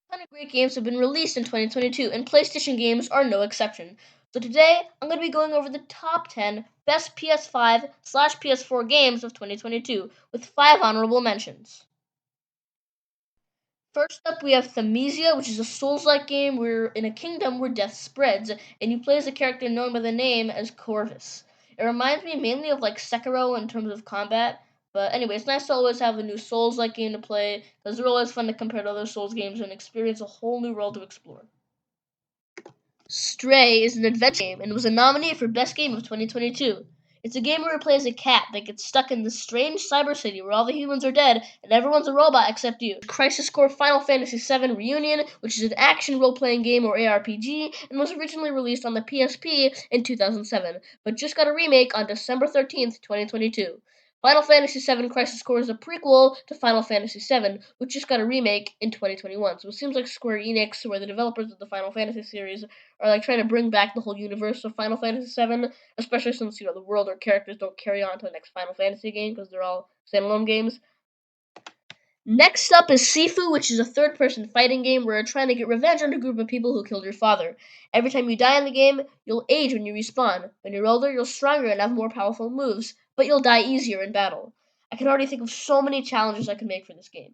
A ton of great games have been released in 2022, and PlayStation games are no exception. So today, I'm going to be going over the top 10 best PS5/PS4 games of 2022, with 5 honorable mentions. First up, we have Thamnesia, which is a Souls-like game where in a kingdom where death spreads, and you play as a character known by the name as Corvus. It reminds me mainly of like Sekiro in terms of combat, but anyway, it's nice to always have a new Souls-like game to play because they're always fun to compare to other Souls games and experience a whole new world to explore. Stray is an adventure game and was a nominee for Best Game of 2022. It's a game where you play as a cat that gets stuck in this strange cyber city where all the humans are dead and everyone's a robot except you. Crisis Core Final Fantasy VII Reunion, which is an action role-playing game or ARPG, and was originally released on the PSP in 2007, but just got a remake on December 13th, 2022. Final Fantasy VII Crisis Core is a prequel to Final Fantasy VII, which just got a remake in 2021. So it seems like Square Enix, who are the developers of the Final Fantasy series, are like trying to bring back the whole universe of Final Fantasy VII, especially since the world or characters don't carry on to the next Final Fantasy game because they're all standalone games. Next up is Sifu, which is a third-person fighting game where you're trying to get revenge on a group of people who killed your father. Every time you die in the game, you'll age when you respawn. When you're older, you're stronger and have more powerful moves, but you'll die easier in battle. I can already think of so many challenges I could make for this game.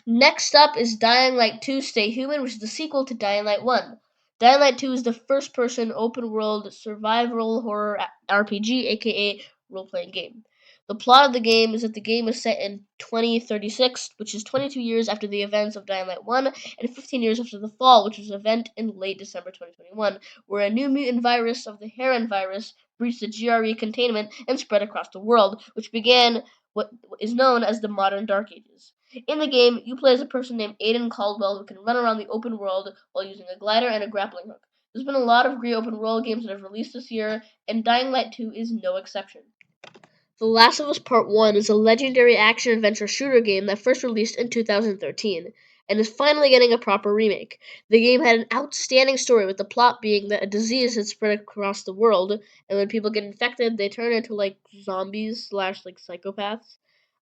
Next up is Dying Light 2 Stay Human, which is the sequel to Dying Light 1. Dying Light 2 is the first person open world survival horror RPG, aka role playing game. The plot of the game is that the game is set in 2036, which is 22 years after the events of Dying Light 1, and 15 years after the fall, which was an event in late December 2021, where a new mutant virus of the Heron virus breached the GRE containment and spread across the world, which began what is known as the modern Dark Ages. In the game, you play as a person named Aiden Caldwell who can run around the open world while using a glider and a grappling hook. There's been a lot of great open world games that have released this year, and Dying Light 2 is no exception. The Last of Us Part 1 is a legendary action adventure shooter game that first released in 2013 and is finally getting a proper remake. The game had an outstanding story, with the plot being that a disease had spread across the world, and when people get infected, they turn into like zombies slash like psychopaths.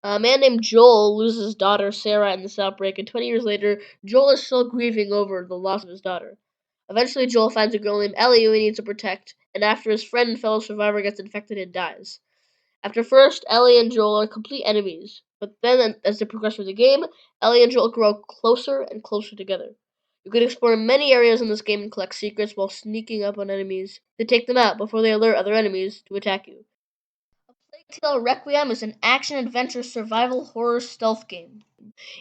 A man named Joel loses his daughter Sarah in this outbreak, and 20 years later, Joel is still grieving over the loss of his daughter. Eventually, Joel finds a girl named Ellie who he needs to protect, and after his friend and fellow survivor gets infected and dies. After first, Ellie and Joel are complete enemies, but then as they progress through the game, Ellie and Joel grow closer and closer together. You can explore many areas in this game and collect secrets while sneaking up on enemies to take them out before they alert other enemies to attack you. A Plague Tale Requiem is an action-adventure survival horror stealth game.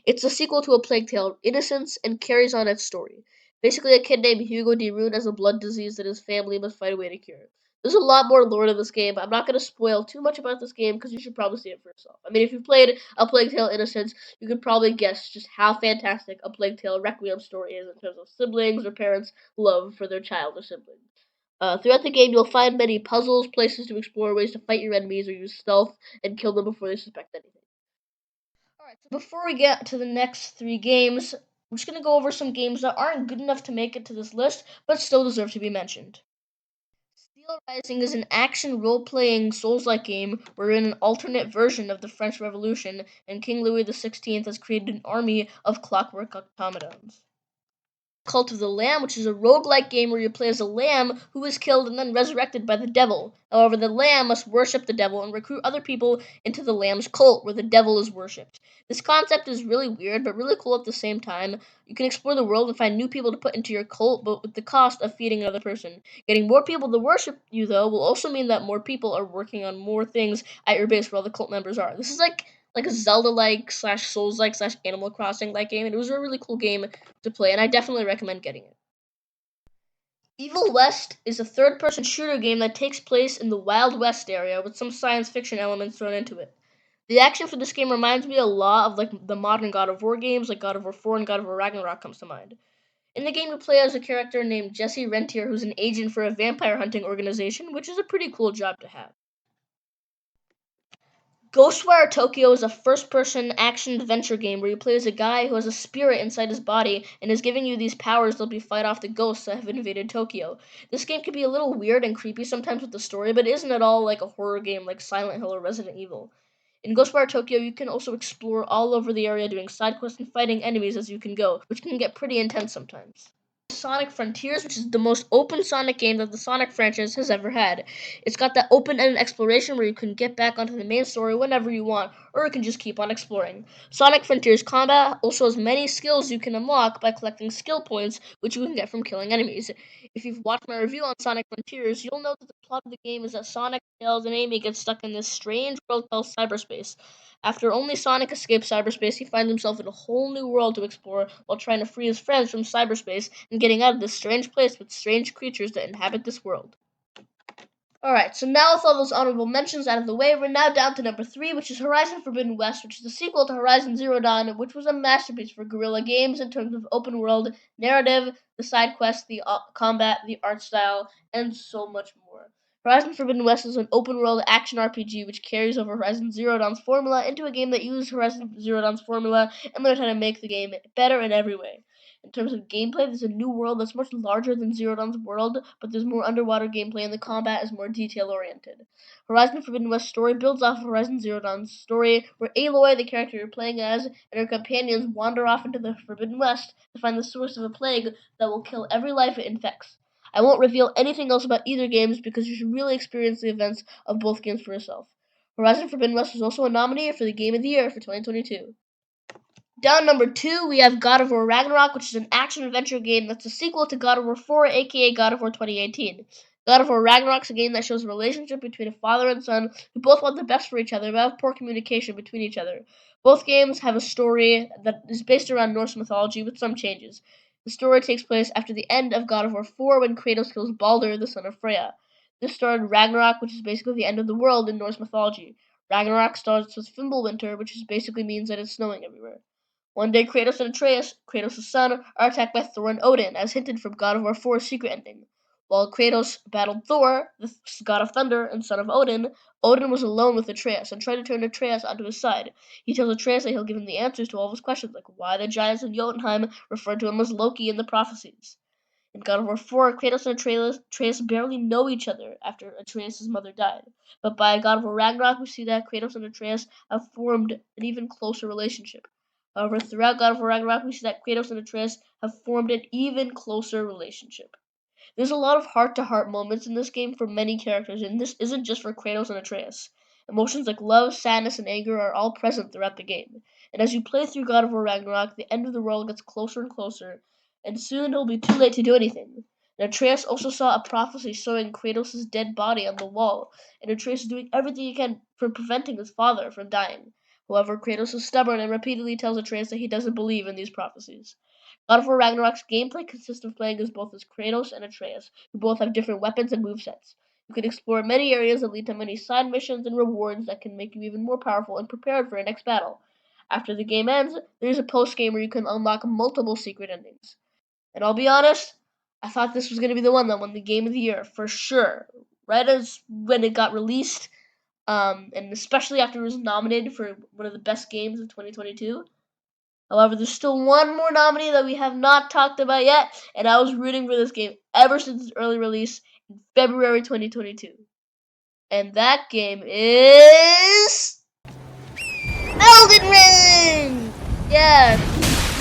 It's a sequel to A Plague Tale: Innocence and carries on its story. Basically, a kid named Hugo de Rune has a blood disease that his family must find a way to cure. There's a lot more lore to this game. I'm not going to spoil too much about this game because you should probably see it for yourself. I mean, if you've played A Plague Tale: Innocence, you could probably guess just how fantastic A Plague Tale Requiem story is in terms of siblings or parents' love for their child or sibling. Throughout the game, you'll find many puzzles, places to explore, ways to fight your enemies or use stealth and kill them before they suspect anything. Alright, so before we get to the next 3 games, I'm just going to go over some games that aren't good enough to make it to this list, but still deserve to be mentioned. Steel Rising is an action role-playing Souls-like game where you're in an alternate version of the French Revolution, and King Louis XVI has created an army of clockwork automatons. Cult of the Lamb, which is a roguelike game where you play as a lamb who is killed and then resurrected by the devil. However, the lamb must worship the devil and recruit other people into the lamb's cult, where the devil is worshipped. This concept is really weird, but really cool at the same time. You can explore the world and find new people to put into your cult, but with the cost of feeding another person. Getting more people to worship you, though, will also mean that more people are working on more things at your base where all the cult members are. This is like a Zelda-like slash Souls-like slash Animal Crossing-like game, and it was a really cool game to play, and I definitely recommend getting it. Evil West is a third-person shooter game that takes place in the Wild West area with some science fiction elements thrown into it. The action for this game reminds me a lot of like the modern God of War games, like God of War 4 and God of War Ragnarok comes to mind. In the game, you play as a character named Jesse Rentier, who's an agent for a vampire hunting organization, which is a pretty cool job to have. Ghostwire Tokyo is a first-person action-adventure game where you play as a guy who has a spirit inside his body and is giving you these powers to help you fight off the ghosts that have invaded Tokyo. This game can be a little weird and creepy sometimes with the story, but it isn't at all like a horror game like Silent Hill or Resident Evil. In Ghostwire Tokyo, you can also explore all over the area doing side quests and fighting enemies as you can go, which can get pretty intense sometimes. Sonic Frontiers, which is the most open Sonic game that the Sonic franchise has ever had. It's got that open-ended exploration where you can get back onto the main story whenever you want, or you can just keep on exploring. Sonic Frontiers combat also has many skills you can unlock by collecting skill points, which you can get from killing enemies. If you've watched my review on Sonic Frontiers, you'll know that the plot of the game is that Sonic, Tails, and Amy get stuck in this strange world called cyberspace. After only Sonic escapes cyberspace, he finds himself in a whole new world to explore while trying to free his friends from cyberspace and getting out of this strange place with strange creatures that inhabit this world. Alright, so now with all those honorable mentions out of the way, we're now down to number 3, which is Horizon Forbidden West, which is the sequel to Horizon Zero Dawn, which was a masterpiece for Guerrilla Games in terms of open world, narrative, the side quests, the combat, the art style, and so much more. Horizon Forbidden West is an open world action RPG which carries over Horizon Zero Dawn's formula into a game that uses Horizon Zero Dawn's formula and learns how to make the game better in every way. In terms of gameplay, there's a new world that's much larger than Zero Dawn's world, but there's more underwater gameplay and the combat is more detail-oriented. Horizon Forbidden West's story builds off of Horizon Zero Dawn's story, where Aloy, the character you're playing as, and her companions wander off into the Forbidden West to find the source of a plague that will kill every life it infects. I won't reveal anything else about either games because you should really experience the events of both games for yourself. Horizon Forbidden West was also a nominee for the Game of the Year for 2022. Down number 2, we have God of War Ragnarok, which is an action-adventure game that's a sequel to God of War 4, aka God of War 2018. God of War Ragnarok is a game that shows a relationship between a father and son who both want the best for each other but have poor communication between each other. Both games have a story that is based around Norse mythology with some changes. The story takes place after the end of God of War 4 when Kratos kills Baldur, the son of Freya. This started Ragnarok, which is basically the end of the world in Norse mythology. Ragnarok starts with Fimbulwinter, which basically means that it's snowing everywhere. One day, Kratos and Atreus, Kratos' son, are attacked by Thor and Odin, as hinted from God of War 4's secret ending. While Kratos battled Thor, the god of thunder and son of Odin, Odin was alone with Atreus and tried to turn Atreus onto his side. He tells Atreus that he'll give him the answers to all of his questions, like why the giants in Jotunheim referred to him as Loki in the prophecies. In God of War 4, Kratos and Atreus barely know each other after Atreus' mother died. But by God of War Ragnarok, we see that Kratos and Atreus have formed an even closer relationship. However, throughout God of War Ragnarok, we see that Kratos and Atreus have formed an even closer relationship. There's a lot of heart-to-heart moments in this game for many characters, and this isn't just for Kratos and Atreus. Emotions like love, sadness, and anger are all present throughout the game. And as you play through God of War Ragnarok, the end of the world gets closer and closer, and soon it'll be too late to do anything. And Atreus also saw a prophecy showing Kratos' dead body on the wall, and Atreus is doing everything he can for preventing his father from dying. However, Kratos is stubborn and repeatedly tells Atreus that he doesn't believe in these prophecies. God of War Ragnarok's gameplay consists of playing as both as Kratos and Atreus, who both have different weapons and movesets. You can explore many areas that lead to many side missions and rewards that can make you even more powerful and prepared for your next battle. After the game ends, there is a post-game where you can unlock multiple secret endings. And I'll be honest, I thought this was going to be the one that won the Game of the Year, for sure. Right as when it got released, and especially after it was nominated for one of the best games of 2022. However, there's still one more nominee that we have not talked about yet, and I was rooting for this game ever since its early release in February 2022. And that game is Elden Ring! Yes,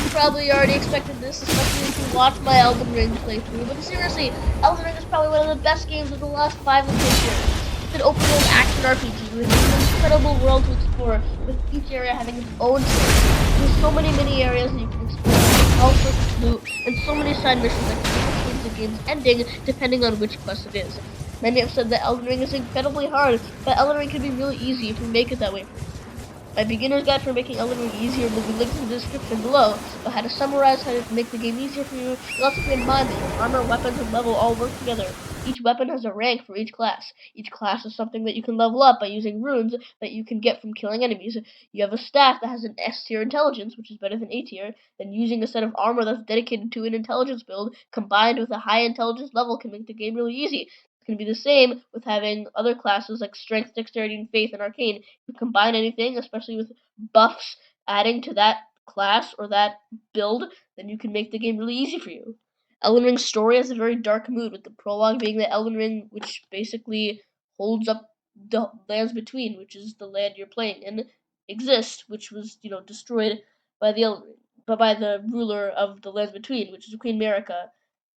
you probably already expected this, especially if you watched my Elden Ring playthrough, but seriously, Elden Ring is probably one of the best games of the last 5 to 10 years. It's an open world action RPG with an incredible world to explore, with each area having its own story. There's so many mini areas that you can explore, all sorts of loot, and so many side missions that can change the game's ending depending on which quest it is. Many have said that Elden Ring is incredibly hard, but Elden Ring can be really easy if you make it that way for yourself. My beginner's guide for making Elden Ring easier will be linked in the description below, but how to summarize how to make the game easier for you, you'll have to keep in mind that your armor, weapons, and level all work together. Each weapon has a rank for each class. Each class is something that you can level up by using runes that you can get from killing enemies. You have a staff that has an S tier intelligence, which is better than A tier, then using a set of armor that's dedicated to an intelligence build, combined with a high intelligence level can make the game really easy. It can be the same with having other classes like Strength, Dexterity, and Faith, and Arcane. If you combine anything, especially with buffs adding to that class or that build, then you can make the game really easy for you. Elden Ring's story has a very dark mood, with the prologue being the Elden Ring, which basically holds up the lands between, which is the land you're playing in, exist, which was destroyed by the but by the ruler of the lands between, which is Queen America,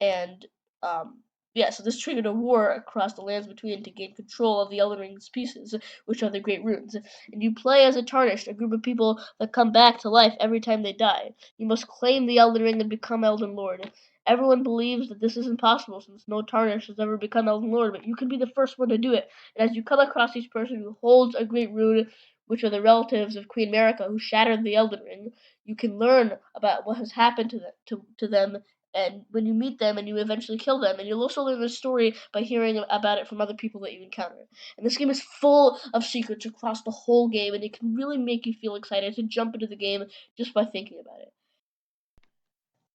and um, yeah, so this triggered a war across the lands between to gain control of the Elden Ring's pieces, which are the Great Runes. And you play as a Tarnished, a group of people that come back to life every time they die. You must claim the Elden Ring and become Elden Lord. Everyone believes that this is impossible since no Tarnished has ever become Elden Lord, but you can be the first one to do it. And as you come across each person who holds a Great Rune, which are the relatives of Queen America who shattered the Elden Ring, you can learn about what has happened to them, and when you meet them and you eventually kill them, and you'll also learn the story by hearing about it from other people that you encounter. And this game is full of secrets across the whole game, and it can really make you feel excited to jump into the game just by thinking about it.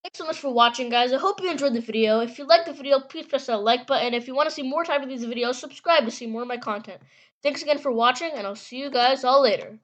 Thanks so much for watching, guys. I hope you enjoyed the video. If you liked the video, please press that like button. If you want to see more type of these videos, subscribe to see more of my content. Thanks again for watching, and I'll see you guys all later.